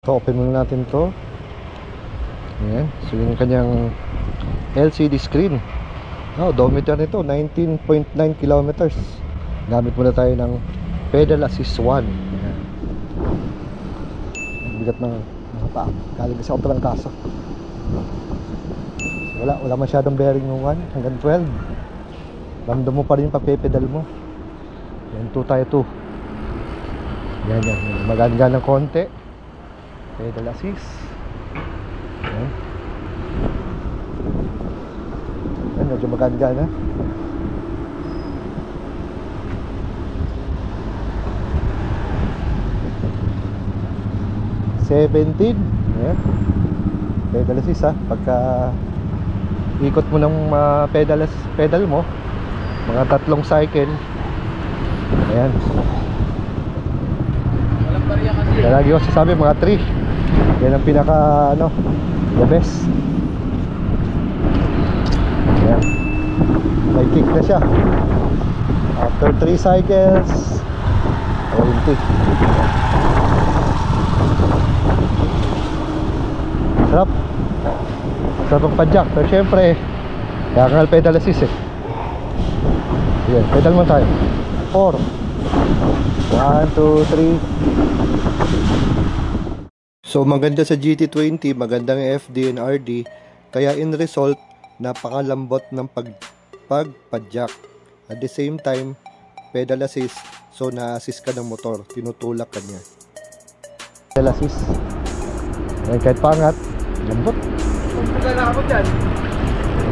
So, open muna natin to. Ayan. So, yung kanyang LCD screen. Odometer nito, 19.9 kilometers. Gamit muna tayo ng pedal assist 1. Ayan. Bigat ng mga paa. Galing kasi ako ng kaso. Wala masyadong bearing ng 1 hanggang 12. Ramdam mo pa rin yung papepedal mo. Yan, 2 tayo 2. Yan. Magaan-gaan ng konti. Pedal assist. Ayan. Ayan, medyo magaan-gaan na. $17. Ayan. Pedal assist ha. Pagka ikot mo ng pedal mo, mga 3 cycle. Ayan. Walang bariya kasi. Lagi ko sasabi mga 3. Yan ang pinaka the best. Ayan. May kick na siya. After 3 cycles 20. Sarap ang padjak. Pero syempre kaya pedal assist eh. Ayan, pedal mo tayo. 4 1, 2, 3. So maganda sa GT20, magandang FD and RD. Kaya in result, napakalambot ng pagpadjak. At the same time, pedal assist. So na-assist ka ng motor, tinutulak ka niya. Pedal assist. Ayan, kahit pangat, lambot.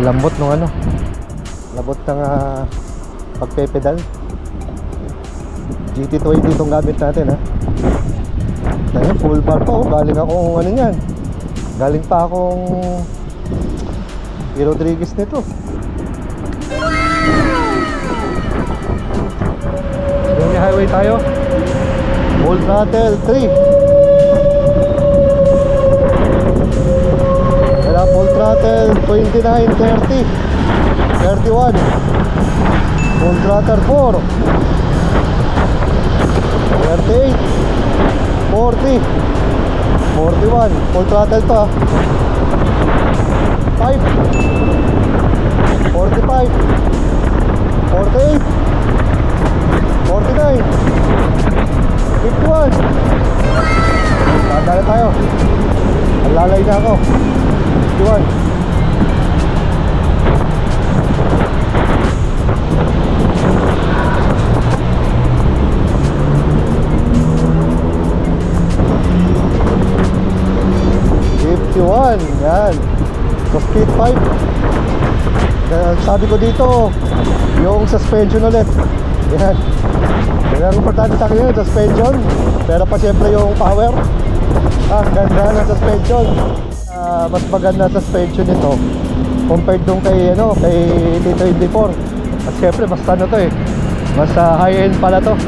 Lambot ng lambot ng pagpepedal. GT20 itong gamit natin ha. Ayan, full bar pa galing akong yan. Galing pa akong Rodriguez nito. Ayan, may highway tayo. Full throttle 3. Wala, full throttle 29, 30 31. Full throttle 4 38 40 41. Full throttle to 5 45 48 49 51. Dadala tayo. Alalay na ako. 51. Yan. So speed 5. Sabi ko dito, yung suspension ulit. Yan. Yan ang importante sa akin yun, suspension. Pero pa siyempre yung power. Ganda ng suspension. Mas maganda suspension nito compared dun kay T24. At siyempre mas to eh. Mas high end pala to.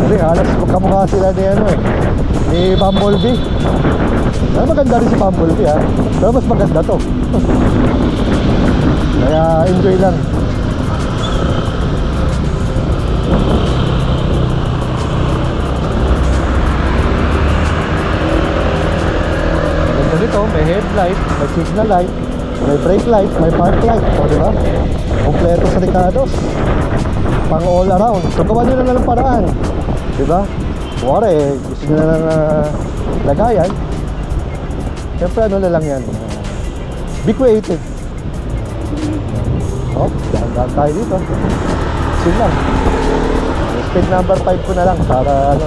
Kasi halos magkamukha sila ni Bumblebee. Maganda rin si Bumblebee ha. Pero mas maganda to. Kaya enjoy lang. Maganda nito, may headlight, may signal light, may brake light, may park light. O diba? Kompleto sa Ricardos. Pang all around. So gawa nyo na ng paraan. Diba? Kuwari, gusto nyo na ng lagayan. Siyempre na lang yan. Be creative. Dahan tayo dito. Sin lang. Speed number 5 ko na lang para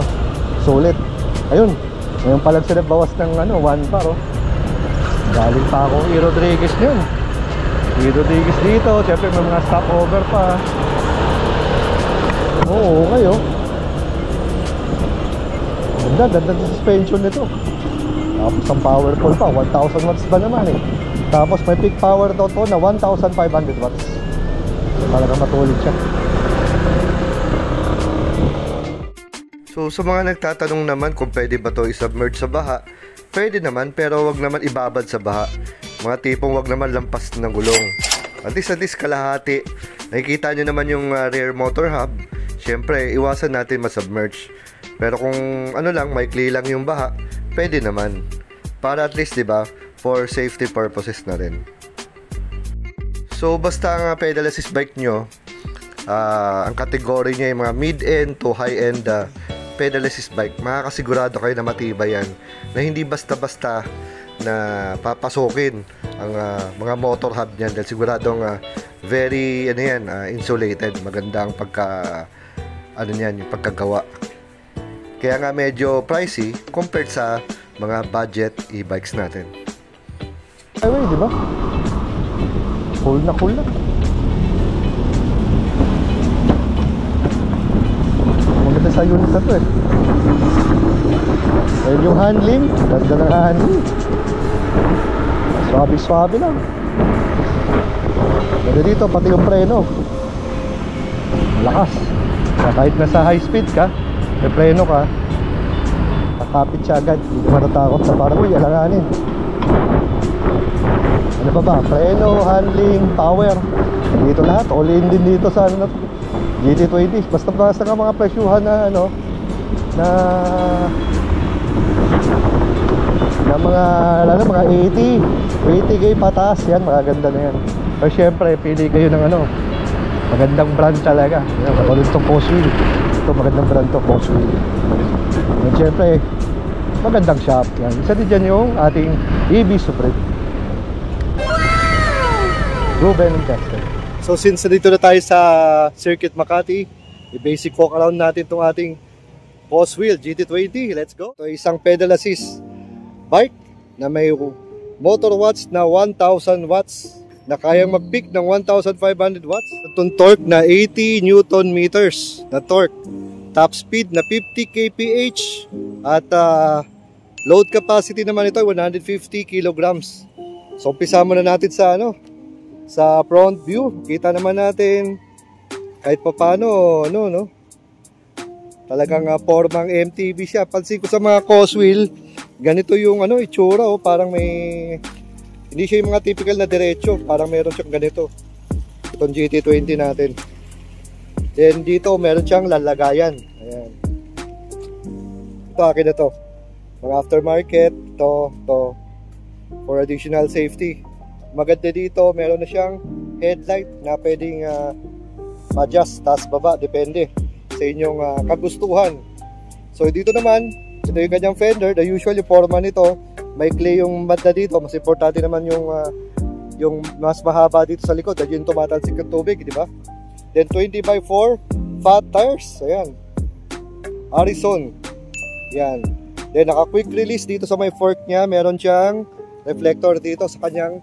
sulit. Ayun. Ngayon pa lang sila bawas ng 1 bar. Galing pa ako Rodriguez yun. Rodriguez dito. Siyempre may mga stopover pa. Oo, okay oh. Ganda ng suspension nito. Tapos ang powerful pa, 1000 watts ba naman eh. Tapos may peak power to na 1500 watts. Talagang matulid siya. So sa mga nagtatanong naman kung pwede ba to i-submerge sa baha, pwede naman pero wag naman ibabad sa baha. Mga tipong wag naman lampas ng gulong. At least kalahati. Nakikita nyo naman yung rear motor hub. Siyempre iwasan natin masubmerge. Pero kung ano lang, maikli lang yung baha, pwede naman. Para at least, di ba, for safety purposes na rin. So, basta ang pedal assist bike nyo, ang kategory niya yung mga mid-end to high-end pedal assist bike, makakasigurado kayo na matibay yan. Na hindi basta-basta na papasokin ang mga motor hub niyan dahil siguradong very insulated, magandang yung pagkagawa. Kaya nga medyo pricey compared sa mga budget e-bikes natin. Highway, di ba? Cool na. Maganda sa unit na to eh. Dahil yung handling, ganda ng handling. Swabe lang. Ganda dito, pati yung preno. Malakas. Kahit nasa high speed ka, may preno ka, kakapit siya agad. Hindi ka matatakot na parang, uy, alanganin. Ano ba? Preno, handling, power. Dito lahat, all in din dito sa GT20. Basta ka mga presyuhan na na mga 80k pataas yan, magaganda na yan. Pero syempre, pili kayo ng magandang brand talaga. Katulad itong Coswheel. Ito magandang brand to, Coswheel. And syempre, magandang shop yan. Isa din dyan yung ating EB Supreme. Ruben and Chester. So since dito na tayo sa Circuit Makati, i-basic walk around natin itong ating Coswheel GT20. Let's go. Ito isang pedal assist bike na may motor watts na 1,000 watts na kayang mag-peak ng 1,500 watts. Itong torque na 80 Newton meters na torque. Top speed na 50 kph at load capacity naman ito 150 kilograms. So umpisa muna natin sa sa front view. Kita naman natin kahit papaano talagang formang MTB siya. Pansin ko sa mga Coswheel, ganito yung itsura, parang hindi siya yung mga typical na diretso, parang meron siyang ganito. Itong GT20 natin. Then dito meron siyang lalagayan. Ayan. Ito akin na to. Mga aftermarket, to for additional safety. Maganda dito, meron na siyang headlight na pwedeng adjust, taas baba, depende sa inyong kagustuhan. So dito naman, ito yung kanyang fender. The usual yung forma nito, may clay yung banda dito. Mas importante naman yung mas mahaba dito sa likod dahil yung tumatalsik ng tubig, di ba? Then 20x4 fat tires. Ayan, Harrison. Ayan. Then naka quick release dito sa may fork nya. Meron siyang reflector dito sa kanyang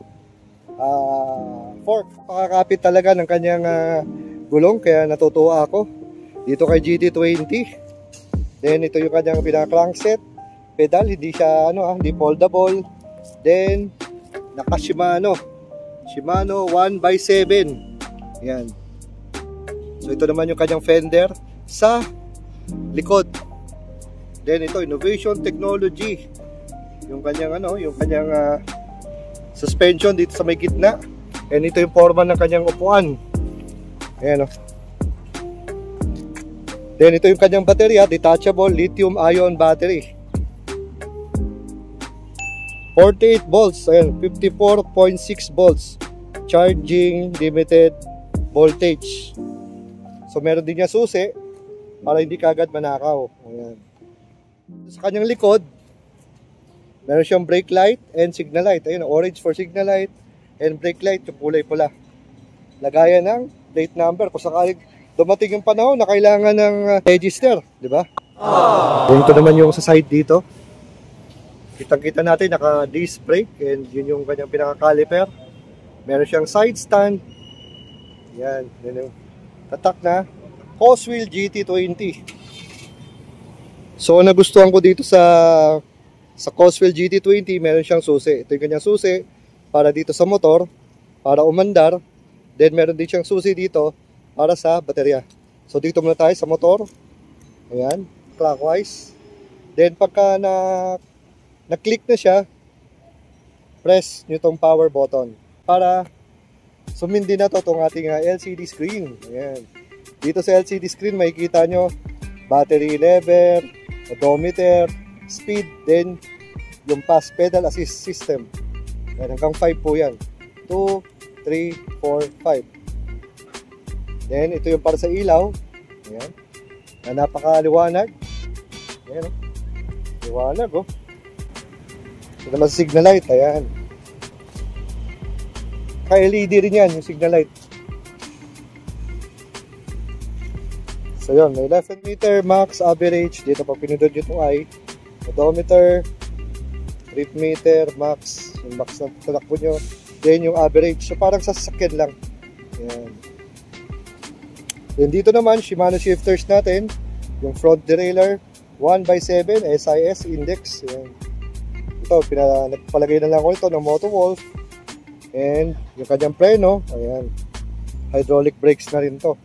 fork. Pakakapit talaga ng kanyang gulong, kaya natutuwa ako dito kay GT20. Then ito yung kanyang pinaka-crankset pedal, hindi siya hindi foldable. Then naka Shimano 1x7. Yan. So ito naman yung kanyang fender sa likod. Then ito Innovation Technology. Yung kanyang suspension dito sa may gitna. And ito yung forma ng kanyang upuan. Ayan Then ito yung kanyang baterya, detachable lithium-ion battery. 48 volts, ayan, 54.6 volts. Charging limited voltage. So meron din niya susi para hindi kagad manakaw. Ayan. Sa kanyang likod, meron siyang brake light and signal light. Ayun, orange for signal light and brake light, yung kulay pula. Lagayan ng plate number kung sakaling dumating yung panahon na kailangan ng register, di ba? Ito naman yung sa side dito. Kitang-kita natin naka-disc brake and yun yung kanyang pinaka-caliper. Meron siyang side stand. Yan, yun yung tatak na Coswheel GT20. So nagustuhan ko dito sa Coswheel GT20, meron siyang susi. Ito yung kanyang susi para dito sa motor, para umandar. Then meron din siyang susi dito para sa baterya. So dito muna tayo sa motor. Ayan, clockwise. Then pagka na-click na siya, press nyo itong power button para sumindi na to itong ating LCD screen. Ayan. Dito sa LCD screen makikita nyo battery level, odometer, speed, then yung pass pedal assist system. Yan, hanggang 5 po yan. 2, 3, 4, 5. Then ito yung para sa ilaw. Ayan. Na napakaliwanag. Ayan, oh. Liwanag, oh. Ito naman signal light. Ayan. Ka-LED rin yan, yung signal light. So yun, may left hand meter, max, average. Dito pag pinindot yung I. Odometer, trip meter, max. Yung max na talakbo nyo. Then yung average. So parang sa sasakyan lang. Ayan. Then dito naman, Shimano shifters natin. Yung front derailleur, 1x7 SIS index. Ayan. Ito, nagpalagay na lang ko ito ng Motowolf. And yung kanyang preno, ayan, hydraulic brakes na rin to.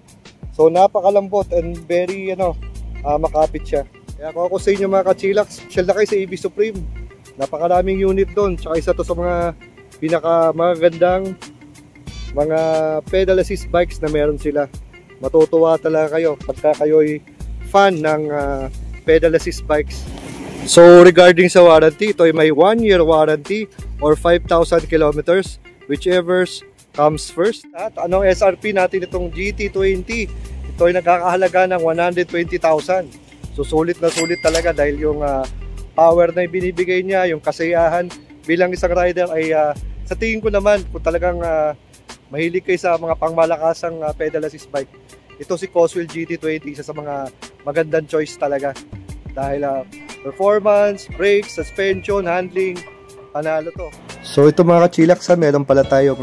So napakalambot and very makapit siya. Kaya kung ako sa inyo mga ka-chillax, shell na kayo sa EV Supreme. Napakaraming unit doon. Tsaka isa to sa mga pinakamagandang mga pedal assist bikes na meron sila. Matutuwa talaga kayo pagka kayo'y fan ng pedal assist bikes. So regarding sa warranty, ito ay may 1-year warranty or 5,000 kilometers, whichever comes first. At anong SRP natin itong GT20? Ito ay nagkakahalaga ng 120,000. So sulit na sulit talaga dahil yung power na binibigay niya, yung kasiyahan bilang isang rider ay sa tingin ko naman kung talagang mahilig kayo sa mga pangmalakasang pedal assist bike, ito si Coswell GT20, isa sa mga magandang choice talaga dahil performance, brakes, suspension, handling, panalo to. So ito mga ka-chillax, meron pala tayong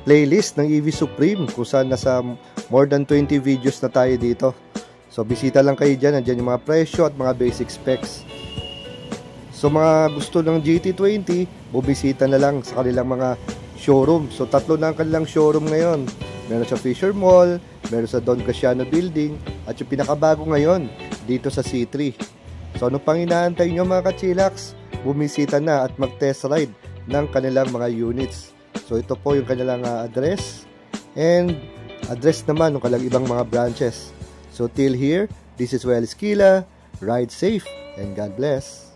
playlist ng EV Supreme kung saan nasa more than 20 videos na tayo dito. So bisita lang kayo dyan, andyan yung mga presyo at mga basic specs. So mga gusto ng GT20, bubisita na lang sa kanilang mga showroom. So 3 na ang kanilang showroom ngayon. Meron sa Fisher Mall, meron sa Don Casiano Building, at yung pinakabago ngayon dito sa C3. So ano pang inaantay nyo mga ka-chillax? Bumisita na at mag-test ride ng kanilang mga units. So ito po yung kanilang address and address naman ng kanilang ibang mga branches. So till here, this is Well Esquila. Ride safe and God bless.